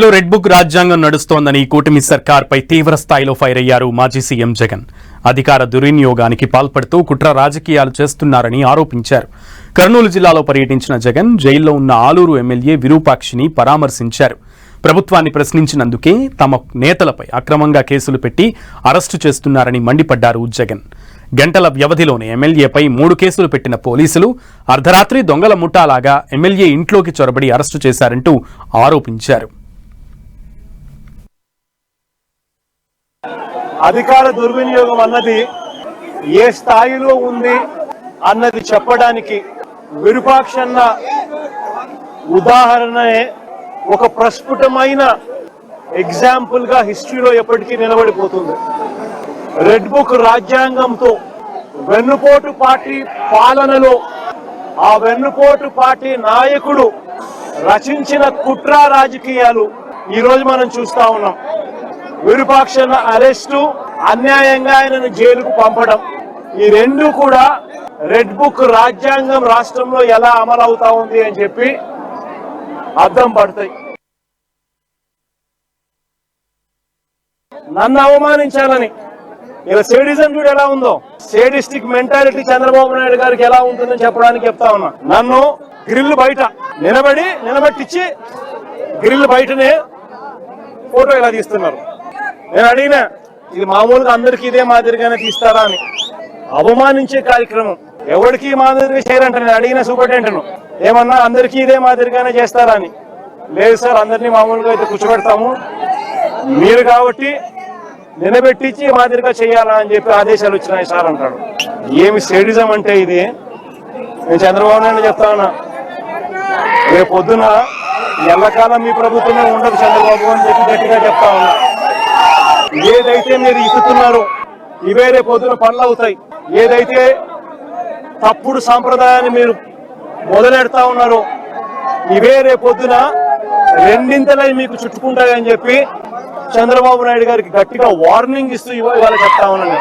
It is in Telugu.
రెడ్ బుక్ రాజ్యాంగం నడుస్తోందని కూటమి సర్కార్పై తీవ్ర స్థాయిలో ఫైర్ అయ్యారు మాజీ సీఎం జగన్. అధికార దుర్వినియోగానికి పాల్పడుతూ కుట్ర రాజకీయాలు చేస్తున్నారని ఆరోపించారు. కర్నూలు జిల్లాలో పర్యటించిన జగన్ జైల్లో ఉన్న ఆలూరు ఎమ్మెల్యే విరూపాక్షిని పరామర్శించారు. ప్రభుత్వాన్ని ప్రశ్నించినందుకే తమ నేతలపై అక్రమంగా కేసులు పెట్టి అరెస్టు చేస్తున్నారని మండిపడ్డారు జగన్. గంటల వ్యవధిలోనే ఎమ్మెల్యేపై 3 కేసులు పెట్టిన పోలీసులు అర్ధరాత్రి దొంగల ముఠాలాగా ఎమ్మెల్యే ఇంట్లోకి చొరబడి అరెస్టు చేశారంటూ ఆరోపించారు. అధికార దుర్వినియోగం అన్నది ఏ స్థాయిలో ఉంది అన్నది చెప్పడానికి విరూపాక్షన్న ఉదాహరణనే ఒక ప్రస్ఫుటమైన ఎగ్జాంపుల్ గా హిస్టరీలో ఎప్పటికీ నిలబడిపోతుంది. రెడ్ బుక్ రాజ్యాంగంతో వెన్నుపోటు పార్టీ పాలనలో ఆ వెన్నుపోటు పార్టీ నాయకుడు రచించిన కుట్ర రాజకీయాలు ఈరోజు మనం చూస్తా ఉన్నాం. విరూపాక్షన్న అరెస్టు, అన్యాయంగా ఆయనను జైలుకు పంపడం, ఈ రెండు కూడా రెడ్ బుక్ రాజ్యాంగం రాష్ట్రంలో ఎలా అమలు అవుతా ఉంది అని చెప్పి అర్థం పడతాయి. నన్ను అవమానించాలని ఇలా సేడిజం చూడు ఎలా ఉందో, సేడిస్టిక్ మెంటాలిటీ చంద్రబాబు నాయుడు గారికి ఎలా ఉంటుందని చెప్పడానికి చెప్తా ఉన్నా. నన్ను గ్రిల్ బయట నిలబెట్టించి గ్రిల్ బయటనే ఫోటో ఇలా తీస్తున్నారు. నేను అడిగినా, ఇది మామూలుగా అందరికీ ఇదే మాదిరిగానే తీస్తారా అని. అవమానించే కార్యక్రమం ఎవరికి మాదిరిగా చేయరంట. నేను అడిగిన సూపరింటెండెంట్ను, ఏమన్నా అందరికీ ఇదే మాదిరిగానే చేస్తారా అని. లేదు సార్, అందరినీ మామూలుగా అయితే కూర్చోబెడతాము, మీరు కాబట్టి నిలబెట్టించి మాదిరిగా చేయాలా అని చెప్పి ఆదేశాలు వచ్చినాయి సార్ అంటాడు. ఏమి సేడిజం అంటే ఇది? నేను చంద్రబాబు నాయుడు చెప్తా ఉన్నా, రేపు పొద్దున ఎల్లకాలం మీ ప్రభుత్వమే ఉండదు చంద్రబాబు అని చెప్పి గట్టిగా చెప్తా ఉన్నా. ఏదైతే మీరు ఇస్తున్నారో ఇవే రేపు పొద్దున పనులు అవుతాయి. ఏదైతే తప్పుడు సాంప్రదాయాన్ని మీరు మొదలెడతా ఉన్నారో ఇవే రేపు పొద్దున రెండింతలై మీకు చుట్టుకుంటాయని చెప్పి చంద్రబాబు నాయుడు గారికి గట్టిగా వార్నింగ్ ఇస్తూ ఇవాళ చెప్తా ఉన్నాను.